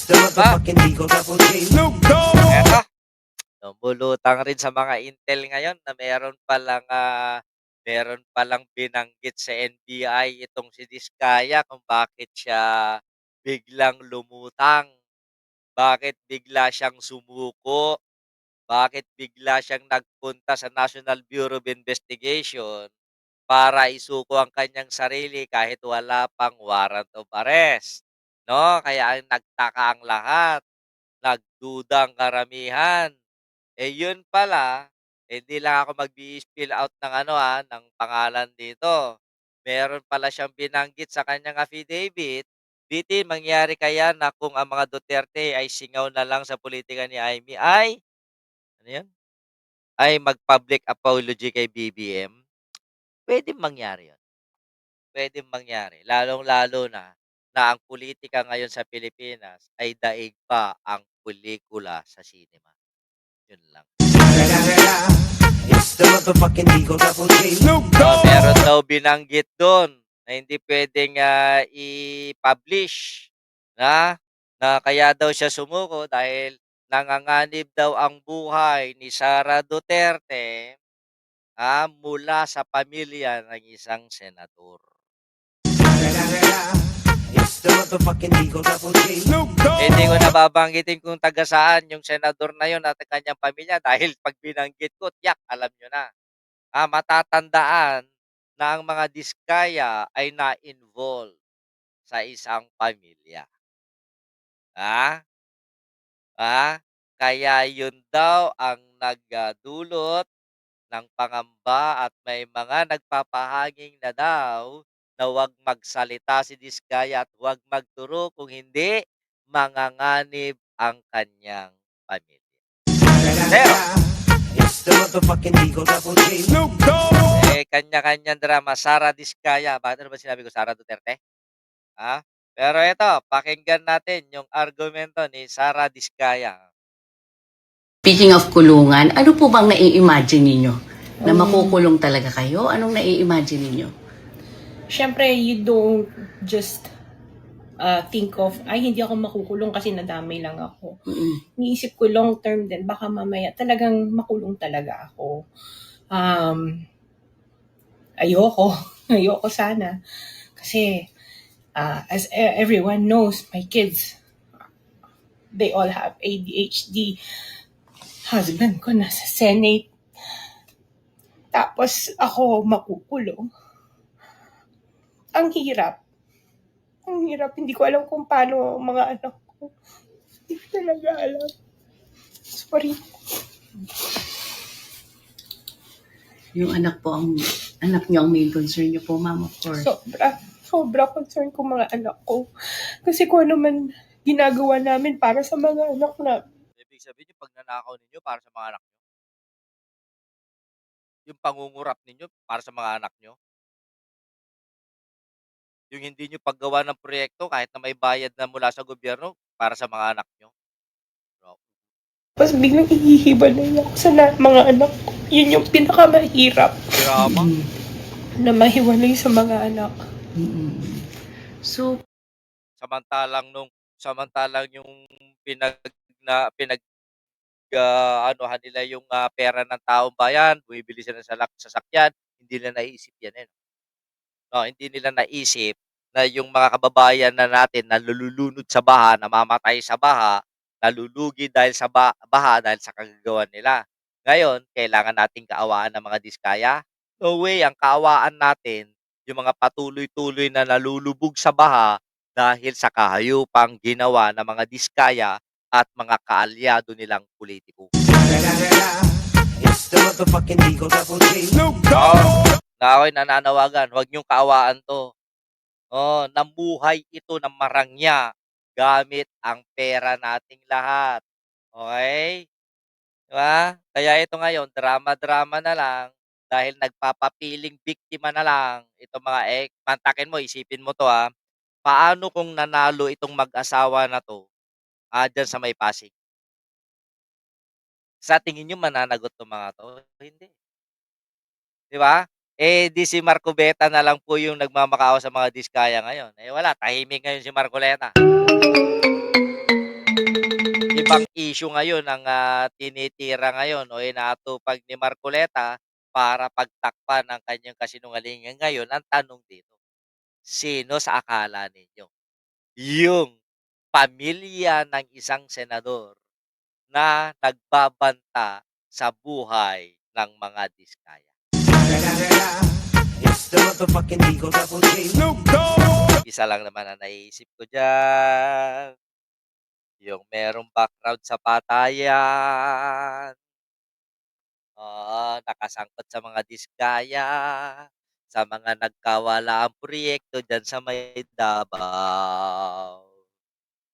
Ba, eto, lumulutang rin sa mga intel ngayon na meron palang binanggit sa NBI itong si Diskaya kung bakit siya biglang lumutang, bakit bigla siyang sumuko, bakit bigla siyang nagpunta sa National Bureau of Investigation para isuko ang kanyang sarili kahit wala pang warrant of arrest, 'no? Kaya ang nagtaka ang lahat, nagduda ang karamihan. Eh, yun pala, hindi lang ako mag-i-spill out ng ano, ng pangalan dito. Meron pala siyang binanggit sa kanyang affidavit. Bitin, mangyari kaya na kung ang mga Duterte ay singaw na lang sa politika ni Amy ay, ano yun? Ay mag-public apology kay BBM? Puwedeng mangyari yun. Puwedeng mangyari. Lalong-lalo na ang politika ngayon sa Pilipinas ay daig pa ang pelikula sa sinema. Yun lang. Meron daw binanggit dun na hindi puwedeng, i-publish na na kaya daw siya sumuko dahil nanganganib daw ang buhay ni Sara Duterte, mula sa pamilya ng isang senador. Hindi ko na babanggitin kung taga saan yung senador na yun at ang kanyang pamilya dahil 'pag binanggit ko, tiyak alam niyo na. Matatandaan na ang mga diskaya ay na-involve sa isang pamilya. Ah, Kaya yun daw ang nagdulot ng pangamba at may mga nagpapahanging na daw na huwag magsalita si Diskaya at huwag magturo kung hindi manganganib ang kanyang pamilya. Pero, kanya-kanyang drama. Sara Diskaya. Bakit ano ba sinabi ko? Sara Duterte? Pero ito, pakinggan natin yung argumento ni Sara Diskaya. Speaking of kulungan, ano po bang nai-imagine ninyo? Na Um, makukulong talaga kayo? Anong nai-imagine ninyo? Siyempre, you don't just think of, ay, hindi ako makukulong kasi nadamay lang ako. Iniisip ko long term din, baka mamaya talagang makulong talaga ako. Ayoko. Ayoko sana. Kasi, as everyone knows, my kids, they all have ADHD. Husband ko nasa Senate. Tapos ako makukulong. Ang hirap. Ang hirap. Hindi ko alam kung paano ang mga anak ko. Hindi ko talaga alam. Sorry. Yung anak nyo ang main concern nyo po, ma'am, of course. Sobra concern ko mga anak ko. Kasi kung ano man ginagawa namin para sa mga anak na. Ibig sabihin yung pagnanakaw ninyo para sa mga anak nyo? Yung pangungurap ninyo para sa mga anak nyo? Yung hindi nyo paggawa ng proyekto kahit na may bayad na mula sa gobyerno para sa mga anak nyo? No. Tapos biglang ihihiwalay ako sa mga anak ko. Yun yung pinakamahirap Drama? na mahiwalay sa mga anak. So, Samantalang yung anuhan nila yung, pera ng taong bayan, bumibili sila ng sasakyan, hindi nila naisip yan, no, hindi nila naisip na yung mga kababayan na natin na nalulunod sa baha, namamatay sa baha, nalulugi dahil sa baha dahil sa kagagawan nila. Ngayon, kailangan nating kaawaan ng mga diskaya? No way, ang kaawaan natin yung mga patuloy-tuloy na nalulubog sa baha dahil sa kahayupang ginawa ng mga diskaya at mga kaalyado nilang politiko. Na ako'y nananawagan, huwag niyong kaawaan 'to. Namuhay ito ng marangya gamit ang pera nating lahat, okey? 'Di ba? Kaya ito ngayon drama-drama na lang dahil nagpapapiling biktima na lang itong mga mantakin mo, isipin mo 'to, paano kung nanalo itong mag-asawa na 'to, diyan sa may Pasig? Sa tingin niyo mananagot 'tong mga 'to? Hindi, 'di ba? Di si Marcoleta na lang po yung nagmamakaawa sa mga diskaya ngayon. Wala, tahimik ngayon si Marcoleta. ibang issue ngayon ang, tinitira ngayon o inaatupag ni Marcoleta para pagtakpan ang kanyang kasinungalingan. Ngayon ang tanong dito, sino sa akala ninyo yung pamilya ng isang senador na nagbabanta sa buhay ng mga diskaya? Isa lang naman ang naiisip ko diyan, yung merong background sa patayan, oo, nakasangkot sa mga diskaya, sa mga nagkawalaang proyekto diyan sa may Davao.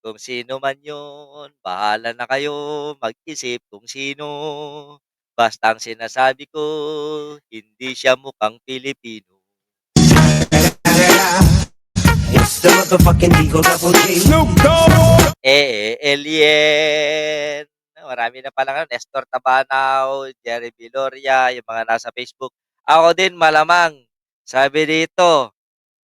Kung sino man yun, bahala na kayo mag-isip kung sino. Basta ang sinasabi ko, hindi siya mukhang Pilipino. Alien. Marami na palang ano, Nestor Tabanaw, Jerry Viloria, yung mga nasa Facebook. Ako din malamang. Sabi dito,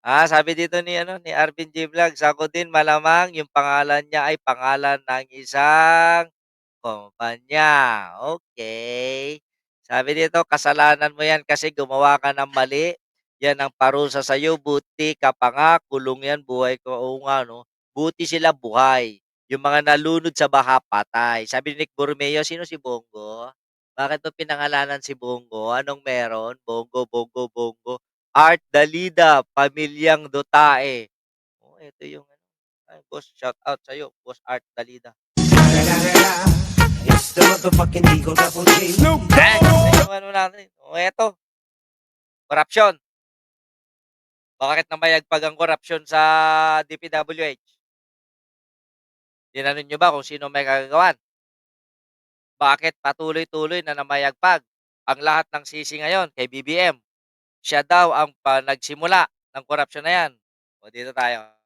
sabi dito ni ano ni Arvin J. Vlogs, ako din malamang yung pangalan niya ay pangalan ng isang kumpanya. Okay. Sabi dito, kasalanan mo yan kasi gumawa ka ng mali. Yan ang parusa sa'yo. Buti ka pa nga. Kulong yan. Buhay ko. Oo nga, no? Buti sila buhay. Yung mga nalunod sa baha, patay. Sabi ni Nick Borromeo, sino si Bongo? Bakit mo pinangalanan si Bongo? Anong meron? Bongo, Bongo, Bongo. Art Dalida, Pamilyang Dotae. Oh, ito yung ano. Ay, boss, shout out sa'yo, boss Art Dalida. Yung ano natin. O eto, korapsyon. Bakit namayagpag ang korapsyon sa DPWH? Tinanong nyo ba kung sino may kagagawan? Bakit patuloy-tuloy na namayagpag? Ang lahat ng sisi ngayon kay BBM. Siya daw ang nagsimula ng korapsyon na yan. O dito tayo.